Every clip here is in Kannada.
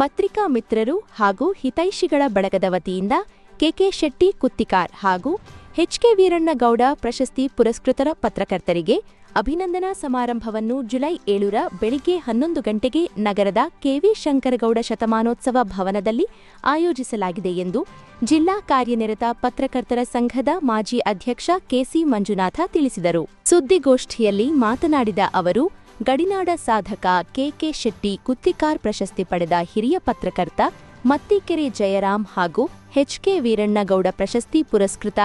ಪತ್ರಿಕಾ ಮಿತ್ರರು ಹಾಗೂ ಹಿತೈಷಿಗಳ ಬಳಗದ ವತಿಯಿಂದ ಕೆಕೆ ಶೆಟ್ಟಿ ಕುತ್ತಿಕಾರ್ ಹಾಗೂ ಎಚ್.ಕೆ. ವೀರಣ್ಣಗೌಡ ಪ್ರಶಸ್ತಿ ಪುರಸ್ಕೃತರ ಪತ್ರಕರ್ತರಿಗೆ ಅಭಿನಂದನಾ ಸಮಾರಂಭವನ್ನು ಜುಲೈ 7ರ ಬೆಳಿಗ್ಗೆ 11 ಗಂಟೆಗೆ ನಗರದ ಕೆ.ವಿ. ಶಂಕರಗೌಡ ಶತಮಾನೋತ್ಸವ ಭವನದಲ್ಲಿ ಆಯೋಜಿಸಲಾಗಿದೆ ಎಂದು ಜಿಲ್ಲಾ ಕಾರ್ಯನಿರತ ಪತ್ರಕರ್ತರ ಸಂಘದ ಮಾಜಿ ಅಧ್ಯಕ್ಷ ಕೆ.ಸಿ. ಮಂಜುನಾಥ ತಿಳಿಸಿದರು. ಸುದ್ದಿಗೋಷ್ಠಿಯಲ್ಲಿ ಮಾತನಾಡಿದ ಅವರು, ಗಡಿನಾಡ ಸಾಧಕ ಕೆ.ಕೆ. ಶೆಟ್ಟಿ ಕುತ್ತಿಕಾರ್ ಪ್ರಶಸ್ತಿ ಪಡೆದ ಹಿರಿಯ ಪತ್ರಕರ್ತ ಮತ್ತಿಕೆರೆ ಜಯರಾಮ್ ಹಾಗೂ ಎಚ್.ಕೆ. ವೀರಣ್ಣಗೌಡ ಪ್ರಶಸ್ತಿ ಪುರಸ್ಕೃತ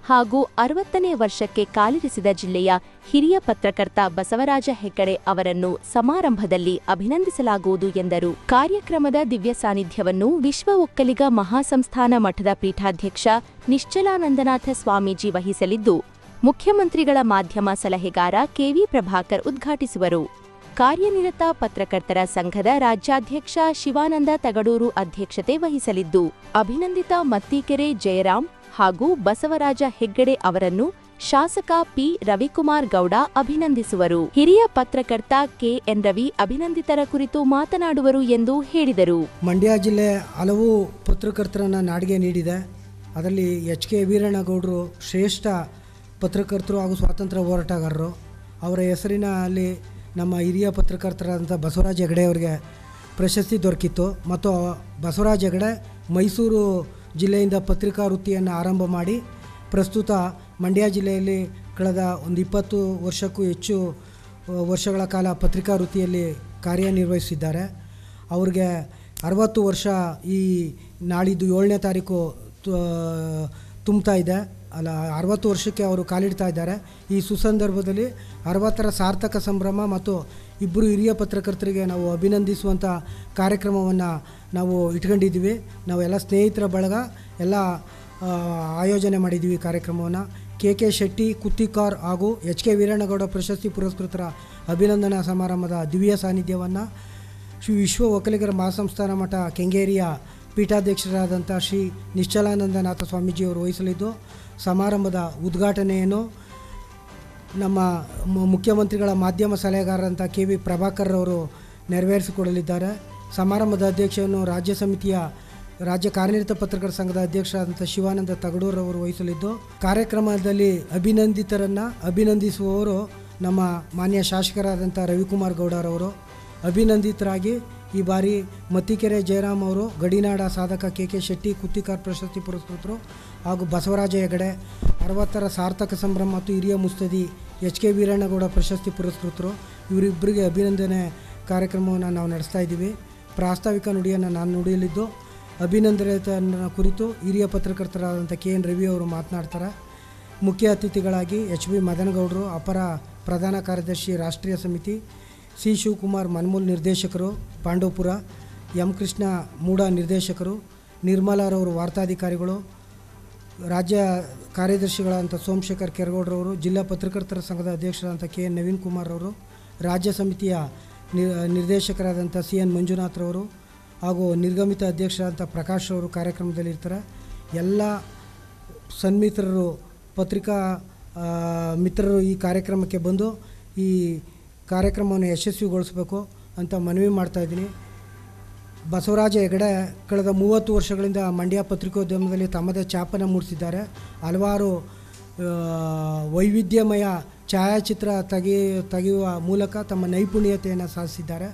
ಹಾಗೂ 60ನೇ ವರ್ಷಕ್ಕೆ ಕಾಲಿರಿಸಿದ ಜಿಲ್ಲೆಯ ಹಿರಿಯ ಪತ್ರಕರ್ತ ಬಸವರಾಜ ಹೆಗ್ಗಡೆ ಅವರನ್ನು ಸಮಾರಂಭದಲ್ಲಿ ಅಭಿನಂದಿಸಲಾಗುವುದು ಎಂದರು. ಕಾರ್ಯಕ್ರಮದ ದಿವ್ಯ ಸಾನ್ನಿಧ್ಯವನ್ನು ವಿಶ್ವ ಒಕ್ಕಲಿಗ ಮಹಾಸಂಸ್ಥಾನ ಮಠದ ಪೀಠಾಧ್ಯಕ್ಷ ನಿಶ್ಚಲಾನಂದನಾಥ ಸ್ವಾಮೀಜಿ ವಹಿಸಲಿದ್ದು, ಮುಖ್ಯಮಂತ್ರಿಗಳ ಮಾಧ್ಯಮ ಸಲಹೆಗಾರ ಕೆ.ವಿ. ಪ್ರಭಾಕರ್ ಉದ್ಘಾಟಿಸುವರು. ಕಾರ್ಯನಿರತ ಪತ್ರಕರ್ತರ ಸಂಘದ ರಾಜ್ಯಾಧ್ಯಕ್ಷ ಶಿವಾನಂದ ತಗಡೂರು ಅಧ್ಯಕ್ಷತೆ ವಹಿಸಲಿದ್ದು, ಅಭಿನಂದಿತ ಮತ್ತಿಕೆರೆ ಜಯರಾಮ್ ಹಾಗೂ ಬಸವರಾಜ ಹೆಗ್ಗಡೆ ಅವರನ್ನು ಶಾಸಕ ಪಿ. ರವಿಕುಮಾರ್ ಗೌಡ ಅಭಿನಂದಿಸುವರು. ಹಿರಿಯ ಪತ್ರಕರ್ತ ಕೆ.ಎನ್. ರವಿ ಅಭಿನಂದಿತರ ಕುರಿತು ಮಾತನಾಡುವರು ಎಂದು ಹೇಳಿದರು. ಮಂಡ್ಯ ಜಿಲ್ಲೆ ಹಲವು ಪತ್ರಕರ್ತರನ್ನು ನಾಡಿಗೆ ನೀಡಿದೆ. ಅದರಲ್ಲಿ ಎಚ್.ಕೆ. ವೀರಣ್ಣಗೌಡರು ಶ್ರೇಷ್ಠ ಪತ್ರಕರ್ತರು ಹಾಗೂ ಸ್ವಾತಂತ್ರ್ಯ ಹೋರಾಟಗಾರರು. ಅವರ ಹೆಸರಿನಲ್ಲಿ ನಮ್ಮ ಹಿರಿಯ ಪತ್ರಕರ್ತರಾದಂಥ ಬಸವರಾಜ ಹೆಗಡೆ ಅವರಿಗೆ ಪ್ರಶಸ್ತಿ ದೊರಕಿತ್ತು. ಮತ್ತು ಬಸವರಾಜ ಹೆಗಡೆ ಮೈಸೂರು ಜಿಲ್ಲೆಯಿಂದ ಪತ್ರಿಕಾ ವೃತ್ತಿಯನ್ನು ಆರಂಭ ಮಾಡಿ ಪ್ರಸ್ತುತ ಮಂಡ್ಯ ಜಿಲ್ಲೆಯಲ್ಲಿ ಕಳೆದ ಒಂದು 20 ವರ್ಷಕ್ಕೂ ಹೆಚ್ಚು ವರ್ಷಗಳ ಕಾಲ ಪತ್ರಿಕಾ ವೃತ್ತಿಯಲ್ಲಿ ಕಾರ್ಯನಿರ್ವಹಿಸಿದ್ದಾರೆ. ಅವ್ರಿಗೆ 60 ವರ್ಷ ಈ ನಾಳಿದ್ದು 7ನೇ ತಾರೀಕು ತುಂಬ್ತಾ ಇದೆ. 60 ವರ್ಷಕ್ಕೆ ಅವರು ಕಾಲಿಡ್ತಾ ಇದ್ದಾರೆ. ಈ ಸುಸಂದರ್ಭದಲ್ಲಿ 60ರ ಸಾರ್ಥಕ ಸಂಭ್ರಮ ಮತ್ತು ಇಬ್ಬರು ಹಿರಿಯ ಪತ್ರಕರ್ತರಿಗೆ ನಾವು ಅಭಿನಂದಿಸುವಂಥ ಕಾರ್ಯಕ್ರಮವನ್ನು ನಾವು ಇಟ್ಕೊಂಡಿದ್ದೀವಿ. ನಾವೆಲ್ಲ ಸ್ನೇಹಿತರ ಬಳಗ ಎಲ್ಲ ಆಯೋಜನೆ ಮಾಡಿದ್ದೀವಿ ಕಾರ್ಯಕ್ರಮವನ್ನು. ಕೆ.ಕೆ. ಶೆಟ್ಟಿ ಕುತ್ತಿಕಾರ್ ಹಾಗೂ ಎಚ್.ಕೆ. ವೀರಣ್ಣಗೌಡ ಪ್ರಶಸ್ತಿ ಪುರಸ್ಕೃತರ ಅಭಿನಂದನಾ ಸಮಾರಂಭದ ದಿವ್ಯ ಸಾನ್ನಿಧ್ಯವನ್ನು ವಿಶ್ವ ಒಕ್ಕಲಿಗರ ಮಹಾಸಂಸ್ಥಾನ ಮಠ ಕೆಂಗೇರಿಯ ಪೀಠಾಧ್ಯಕ್ಷರಾದಂಥ ಶ್ರೀ ನಿಶ್ಚಲಾನಂದನಾಥ ಸ್ವಾಮೀಜಿಯವರು ವಹಿಸಲಿದ್ದು, ಸಮಾರಂಭದ ಉದ್ಘಾಟನೆಯನ್ನು ನಮ್ಮ ಮುಖ್ಯಮಂತ್ರಿಗಳ ಮಾಧ್ಯಮ ಸಲಹೆಗಾರರಂಥ ಕೆ.ವಿ. ಪ್ರಭಾಕರ್ ಅವರು ನೆರವೇರಿಸಿಕೊಡಲಿದ್ದಾರೆ. ಸಮಾರಂಭದ ಅಧ್ಯಕ್ಷವನ್ನು ರಾಜ್ಯ ಕಾರ್ಯನಿರತ ಪತ್ರಕರ್ತರ ಸಂಘದ ಅಧ್ಯಕ್ಷರಾದಂಥ ಶಿವಾನಂದ ತಗಡೂರವರು ವಹಿಸಲಿದ್ದು, ಕಾರ್ಯಕ್ರಮದಲ್ಲಿ ಅಭಿನಂದಿತರನ್ನು ಅಭಿನಂದಿಸುವವರು ನಮ್ಮ ಮಾನ್ಯ ಶಾಸಕರಾದಂಥ ರವಿಕುಮಾರ್ ಗೌಡರವರು. ಅಭಿನಂದಿತರಾಗಿ ಈ ಬಾರಿ ಮತ್ತಿಕೆರೆ ಜಯರಾಮ್ ಅವರು ಗಡಿನಾಡ ಸಾಧಕ ಕೆ.ಕೆ. ಶೆಟ್ಟಿ ಕುತ್ತಿಕಾರ್ ಪ್ರಶಸ್ತಿ ಪುರಸ್ಕೃತರು ಹಾಗೂ ಬಸವರಾಜ ಹೆಗಡೆ 60ರ ಸಾರ್ಥಕ ಸಂಭ್ರಮ ಮತ್ತು ಹಿರಿಯ ಮುತ್ಸದ್ದಿ ಎಚ್.ಕೆ. ವೀರಣ್ಣಗೌಡ ಪ್ರಶಸ್ತಿ ಪುರಸ್ಕೃತರು. ಇವರಿಬ್ಬರಿಗೆ ಅಭಿನಂದನೆ ಕಾರ್ಯಕ್ರಮವನ್ನು ನಾವು ನಡೆಸ್ತಾ ಇದ್ದೀವಿ. ಪ್ರಾಸ್ತಾವಿಕ ನುಡಿಯನ್ನು ನಾನು ನುಡಿಯಲಿದ್ದು, ಅಭಿನಂದನೆಯನ್ನು ಕುರಿತು ಹಿರಿಯ ಪತ್ರಕರ್ತರಾದಂಥ ಕೆ.ಎನ್. ರವಿ ಅವರು ಮಾತನಾಡ್ತಾರೆ. ಮುಖ್ಯ ಅತಿಥಿಗಳಾಗಿ ಎಚ್.ಬಿ. ಮದನಗೌಡರು ಅಪರ ಪ್ರಧಾನ ಕಾರ್ಯದರ್ಶಿ ರಾಷ್ಟ್ರೀಯ ಸಮಿತಿ, ಸಿ. ಶಿವಕುಮಾರ್ ಮನ್ಮೂಲ್ ನಿರ್ದೇಶಕರು ಪಾಂಡವಪುರ, ಎಂ. ಕೃಷ್ಣ ಮೂಡ ನಿರ್ದೇಶಕರು, ನಿರ್ಮಲಾರವರು ವಾರ್ತಾಧಿಕಾರಿಗಳು, ರಾಜ್ಯ ಕಾರ್ಯದರ್ಶಿಗಳಾದಂಥ ಸೋಮಶೇಖರ್ ಕೆರಗೌಡರವರು, ಜಿಲ್ಲಾ ಪತ್ರಕರ್ತರ ಸಂಘದ ಅಧ್ಯಕ್ಷರಾದಂಥ ಕೆ.ಎನ್. ನವೀನ್ ಕುಮಾರ್ ಅವರು, ರಾಜ್ಯ ಸಮಿತಿಯ ನಿರ್ದೇಶಕರಾದಂಥ ಸಿ.ಎನ್. ಮಂಜುನಾಥ್ರವರು ಹಾಗೂ ನಿರ್ಗಮಿತ ಅಧ್ಯಕ್ಷರಾದಂಥ ಪ್ರಕಾಶ್ ಅವರು ಕಾರ್ಯಕ್ರಮದಲ್ಲಿರ್ತಾರೆ. ಎಲ್ಲ ಸನ್ಮಿತ್ರರು ಪತ್ರಿಕಾ ಮಿತ್ರರು ಈ ಕಾರ್ಯಕ್ರಮಕ್ಕೆ ಬಂದು ಈ ಕಾರ್ಯಕ್ರಮವನ್ನು ಯಶಸ್ವಿಗೊಳಿಸಬೇಕು ಅಂತ ಮನವಿ ಮಾಡ್ತಾಯಿದ್ದೀನಿ. ಬಸವರಾಜ ಹೆಗಡೆ ಕಳೆದ 30 ವರ್ಷಗಳಿಂದ ಮಂಡ್ಯ ಪತ್ರಿಕೋದ್ಯಮದಲ್ಲಿ ತಮ್ಮದೇ ಛಾಪನ್ನು ಮೂಡಿಸಿದ್ದಾರೆ. ಹಲವಾರು ವೈವಿಧ್ಯಮಯ ಛಾಯಾಚಿತ್ರ ತೆಗೆಯುವ ಮೂಲಕ ತಮ್ಮ ನೈಪುಣ್ಯತೆಯನ್ನು ಸಾಧಿಸಿದ್ದಾರೆ.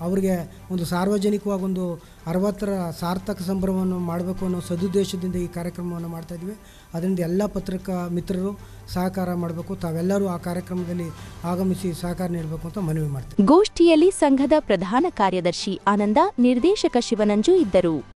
ಅವರಿಗೆ ಒಂದು ಸಾರ್ವಜನಿಕವಾಗಿ ಒಂದು 60ರ ಸಾರ್ಥಕ ಸಂಭ್ರಮವನ್ನು ಮಾಡಬೇಕು ಅನ್ನೋ ಸದುದ್ದೇಶದಿಂದ ಈ ಕಾರ್ಯಕ್ರಮವನ್ನು ಮಾಡ್ತಾಯಿದ್ವಿ. ಅದರಿಂದ ಎಲ್ಲ ಪತ್ರಿಕಾ ಮಿತ್ರರು ಸಹಕಾರ ಮಾಡಬೇಕು. ತಾವೆಲ್ಲರೂ ಆ ಕಾರ್ಯಕ್ರಮದಲ್ಲಿ ಆಗಮಿಸಿ ಸಹಕಾರ ನೀಡಬೇಕು ಅಂತ ಮನವಿ ಮಾಡ್ತೀವಿ. ಗೋಷ್ಠಿಯಲ್ಲಿ ಸಂಘದ ಪ್ರಧಾನ ಕಾರ್ಯದರ್ಶಿ ಆನಂದ, ನಿರ್ದೇಶಕ ಶಿವನಂಜು ಇದ್ದರು.